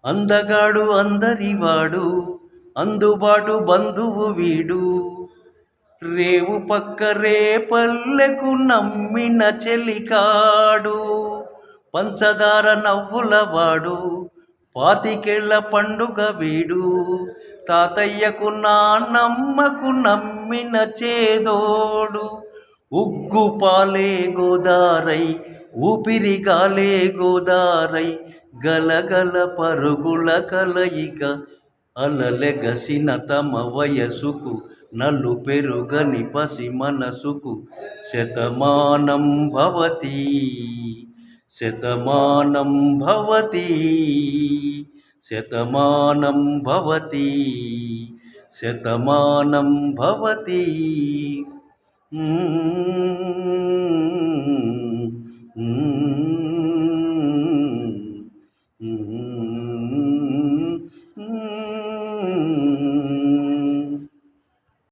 అందగాడు అందరివాడు అందుబాటు బంధువు వీడు రేవు పక్క రేపల్లెకు నమ్మిన చెలికాడు పంచదార నవ్వులవాడు పాతికేళ్ల పండుగ వీడు తాతయ్యకు నాన్నమ్మకు నమ్మిన చేదోడు ఉగ్గు పాలే గోదారై ఊపిరిగాలే గోదారై గలగల పరుగుల కలయిక అలలెగసిన తమ వయసుకు నలు పెరుగని పసి మనసుకు శతమానం భవతి శతమానం భవతి శతమానం భవతి శతమానం భవతి